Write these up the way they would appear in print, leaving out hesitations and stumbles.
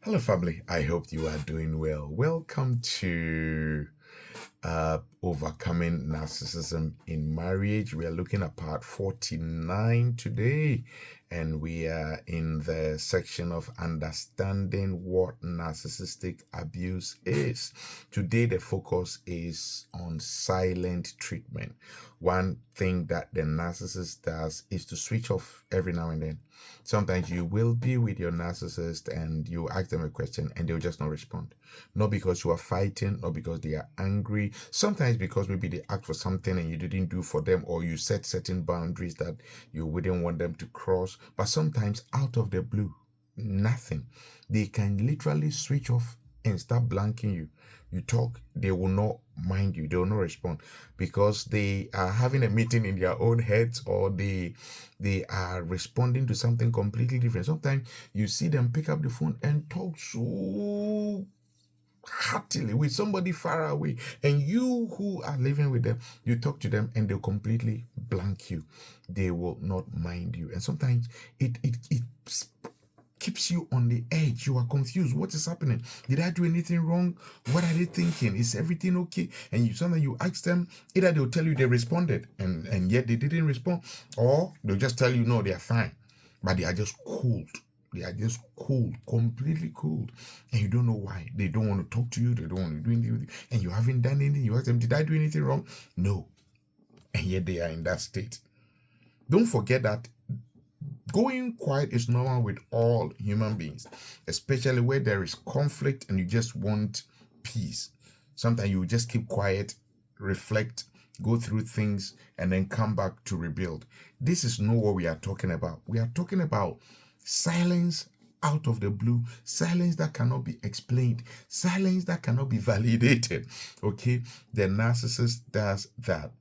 Hello, family. I hope you are doing well. Welcome to Overcoming Narcissism in Marriage. We are looking at part 49 today, and we are in the section of understanding what narcissistic abuse is. Today, the focus is on silent treatment. One thing that the narcissist does is to switch off every now and then. Sometimes you will be with your narcissist and you ask them a question and they'll just not respond. Not because you are fighting, not because they are angry. Sometimes because maybe they asked for something and you didn't do for them, or you set certain boundaries that you wouldn't want them to cross. But sometimes out of the blue, nothing. They can literally switch off and start blanking you. You talk, they will not mind you, they will not respond because they are having a meeting in their own heads, or they are responding to something completely different. Sometimes you see them pick up the phone and talk so heartily with somebody far away, and you who are living with them, you talk to them and they'll completely blank you. They will not mind you, and sometimes it keeps you on the edge. You are confused. What is happening? Did I do anything wrong? What are they thinking? Is everything okay? And sometimes you ask them, either they'll tell you they responded and yet they didn't respond, or they'll just tell you no, they are fine, but they are just cold. They are just cold, completely cold. And you don't know why. They don't want to talk to you. They don't want to do anything with you. And you haven't done anything. You ask them, did I do anything wrong? No. And yet they are in that state. Don't forget that going quiet is normal with all human beings, especially where there is conflict and you just want peace. Sometimes you just keep quiet, reflect, go through things, and then come back to rebuild. This is not what we are talking about. We are talking about silence out of the blue, silence that cannot be explained, silence that cannot be validated. Okay, the narcissist does that.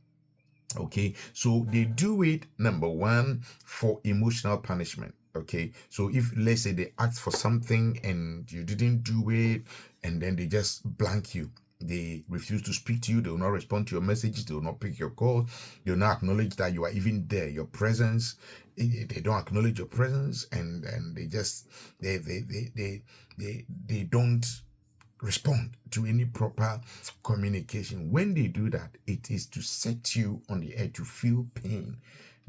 Okay, so they do it, number one, for emotional punishment. Okay, so if let's say they ask for something and you didn't do it, and then they just blank you, they refuse to speak to you, they will not respond to your messages, they will not pick your call, they will not acknowledge that you are even there, your presence. They don't acknowledge your presence, and they just they don't respond to any proper communication. When they do that, it is to set you on the edge, to feel pain,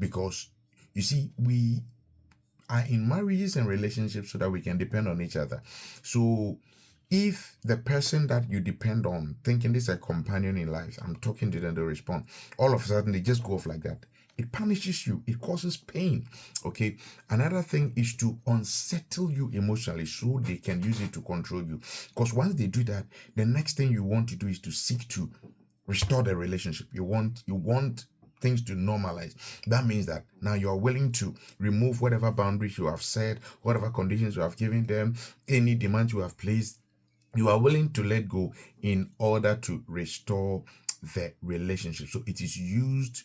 because you see, we are in marriages and relationships so that we can depend on each other. So if the person that you depend on, thinking this is a companion in life, I'm talking to them, they respond, all of a sudden they just go off like that. It punishes you, it causes pain. Okay, another thing is to unsettle you emotionally so they can use it to control you, because once they do that, the next thing you want to do is to seek to restore the relationship. You want things to normalize. That means that now you are willing to remove whatever boundaries you have set, whatever conditions you have given them, any demands you have placed. You are willing to let go in order to restore the relationship. So it is used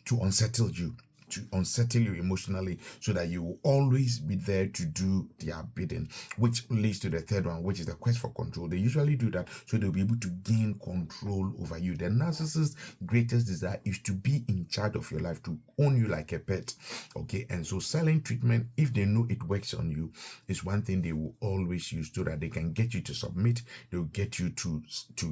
to unsettle you emotionally, so that you will always be there to do their bidding, which leads to the third one, which is the quest for control. They usually do that so they'll be able to gain control over you. The narcissist's greatest desire is to be in charge of your life, to own you like a pet. Okay, and so silent treatment, if they know it works on you, is one thing they will always use, so that they can get you to submit. They'll get you to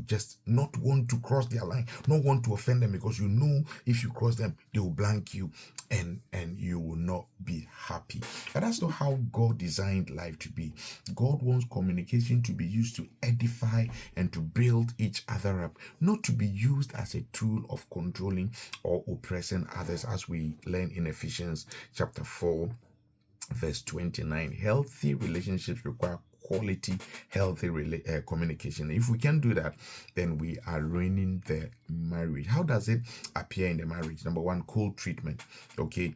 just not want to cross their line, not want to offend them, because you know if you cross them, they will blank you, and you will not be happy. But that's not how God designed life to be. God wants communication to be used to edify and to build each other up, not to be used as a tool of controlling or oppressing others, as we learn in Ephesians chapter 4 verse 29. Healthy relationships require quality, healthy communication. If we can do that, then we are ruining the marriage. How does it appear in the marriage? Number one, cold treatment. Okay,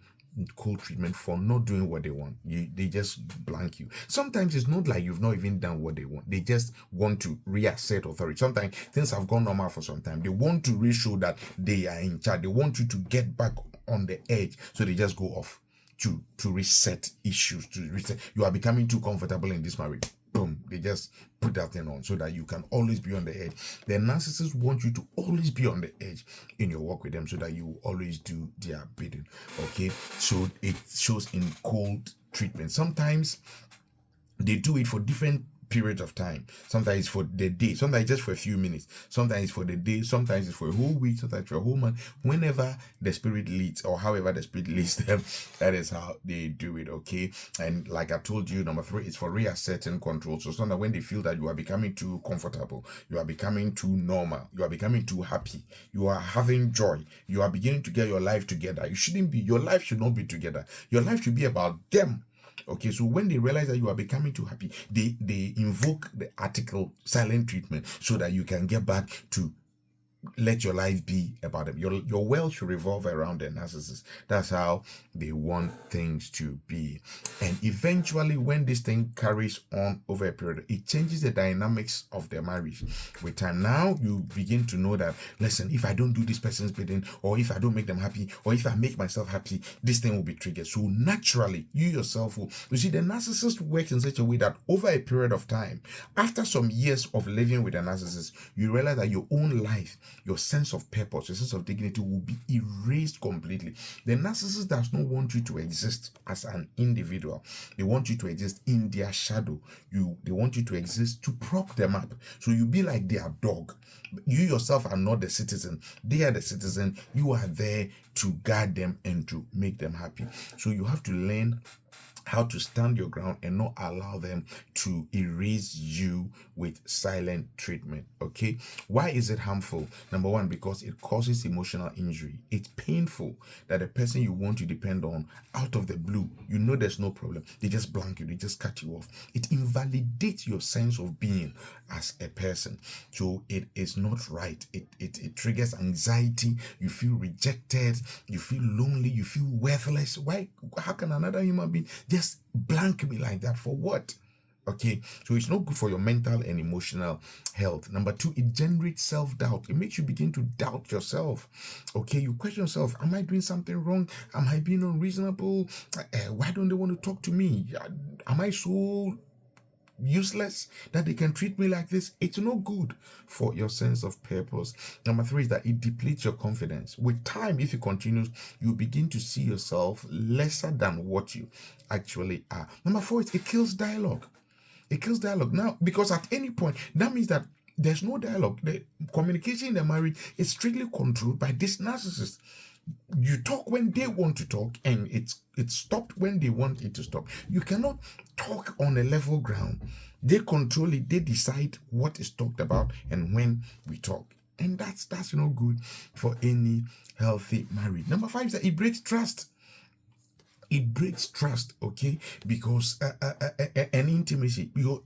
cold treatment for not doing what they want. They just blank you. Sometimes it's not like you've not even done what they want. They just want to reassert authority. Sometimes things have gone normal for some time. They want to re-show that they are in charge. They want you to get back on the edge, so they just go off to reset issues, to reset. You are becoming too comfortable in this marriage. Boom, they just put that thing on so that you can always be on the edge. The narcissists want you to always be on the edge in your work with them, so that you always do their bidding. Okay, so it shows in cold treatment. Sometimes They do it for different periods of time. Sometimes for the day, sometimes just for a few minutes, sometimes for the day, sometimes it's for a whole week, sometimes for a whole month. Whenever the spirit leads, or however the spirit leads them, that is how they do it. Okay. And like I told you, number 3 is for reasserting control. So sometimes when they feel that you are becoming too comfortable, you are becoming too normal, you are becoming too happy, you are having joy, you are beginning to get your life together. You shouldn't be, your life should not be together. Your life should be about them. Okay, so when they realize that you are becoming too happy, they invoke the article silent treatment so that you can get back to let your life be about them. Your world should revolve around the narcissist. That's how they want things to be. And eventually, when this thing carries on over a period, it changes the dynamics of their marriage. With time, now you begin to know that, listen, if I don't do this person's bidding, or if I don't make them happy, or if I make myself happy, this thing will be triggered. So naturally, you yourself will. You see, the narcissist works in such a way that over a period of time, after some years of living with a narcissist, you realize that your own life, your sense of purpose, your sense of dignity will be erased completely. The narcissist does not want you to exist as an individual. They want you to exist in their shadow. They want you to exist to prop them up. So you be like their dog. You yourself are not the citizen. They are the citizen. You are there to guard them and to make them happy. So you have to learn how to stand your ground and not allow them to erase you with silent treatment. Okay, why is it harmful? Number 1, because it causes emotional injury. It's painful that the person you want to depend on, out of the blue, you know there's no problem, they just blank you, they just cut you off. It invalidates your sense of being as a person. So it is not right. It triggers anxiety. You feel rejected, you feel lonely, you feel worthless. Why? How can another human being just blank me like that? For what? Okay, so it's not good for your mental and emotional health. Number 2, it generates self-doubt. It makes you begin to doubt yourself. Okay, you question yourself, am I doing something wrong? Am I being unreasonable? Why don't they want to talk to me? Am I so useless that they can treat me like this? It's no good for your sense of purpose. Number 3 is that it depletes your confidence. With time, if it continues, you begin to see yourself lesser than what you actually are. Number 4 is it kills dialogue. It kills dialogue. Now, because at any point, that means that there's no dialogue. The communication in the marriage is strictly controlled by this narcissist. You talk when they want to talk, and it's stopped when they want it to stop. You cannot talk on a level ground. They control it. They decide what is talked about and when we talk. And that's no good for any healthy marriage. Number 5 is that it breaks trust. It breaks trust, okay? Because an intimacy, your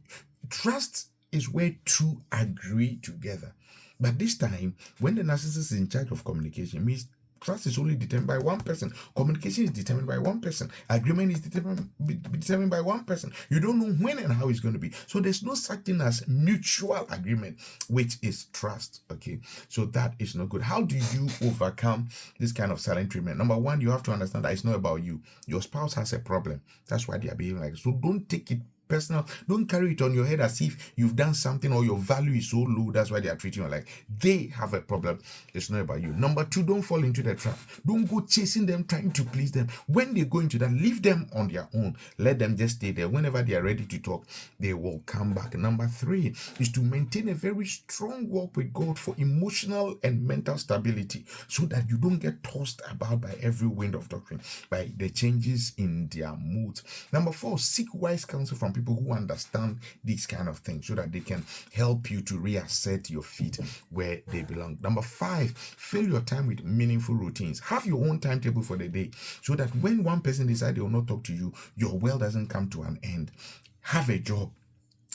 trust is where two agree together. But this time, when the narcissist is in charge of communication, it means trust is only determined by one person. Communication is determined by one person. Agreement is determined by one person. You don't know when and how it's going to be. So there's no such thing as mutual agreement, which is trust. Okay, so that is not good. How do you overcome this kind of silent treatment? Number 1, you have to understand that it's not about you. Your spouse has a problem. That's why they are behaving like this. So don't take it personal. Don't carry it on your head as if you've done something or your value is so low. That's why they are treating you like they have a problem. It's not about you. Number 2, don't fall into the trap. Don't go chasing them, trying to please them. When they go into that, leave them on their own. Let them just stay there. Whenever they are ready to talk, they will come back. Number 3 is to maintain a very strong walk with God for emotional and mental stability, so that you don't get tossed about by every wind of doctrine, by the changes in their moods. Number 4, seek wise counsel from people who understand these kind of things, so that they can help you to reassert your feet where they belong. Number 5, fill your time with meaningful routines. Have your own timetable for the day, so that when one person decides they will not talk to you, your world doesn't come to an end. Have a job.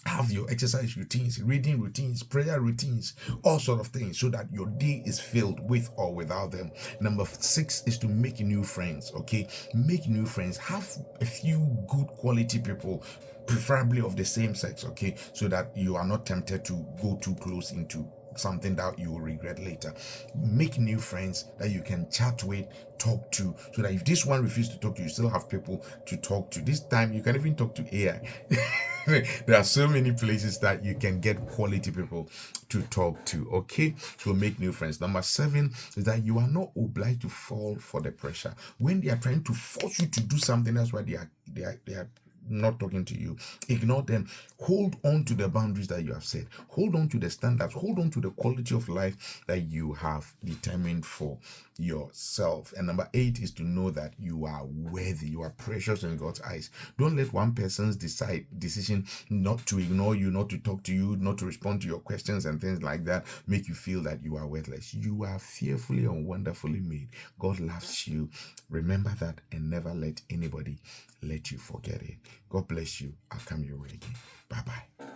Have your exercise routines, reading routines, prayer routines, all sort of things, so that your day is filled with or without them. Number 6 is to make new friends. Okay, make new friends. Have a few good quality people, preferably of the same sex. Okay, so that you are not tempted to go too close into something that you will regret later. Make new friends that you can chat with, talk to, so that if this one refuses to talk to you, still have people to talk to. This time you can even talk to AI. There are so many places that you can get quality people to talk to. Okay, so make new friends. Number 7 is that you are not obliged to fall for the pressure when they are trying to force you to do something. That's why they are not talking to you, ignore them. Hold on to the boundaries that you have set. Hold on to the standards. Hold on to the quality of life that you have determined for yourself. And number 8 is to know that you are worthy. You are precious in God's eyes. Don't let one person's decision not to ignore you, not to talk to you, not to respond to your questions and things like that make you feel that you are worthless. You are fearfully and wonderfully made. God loves you. Remember that and never let anybody let you forget it. God bless you. I'll come your way again. Bye-bye.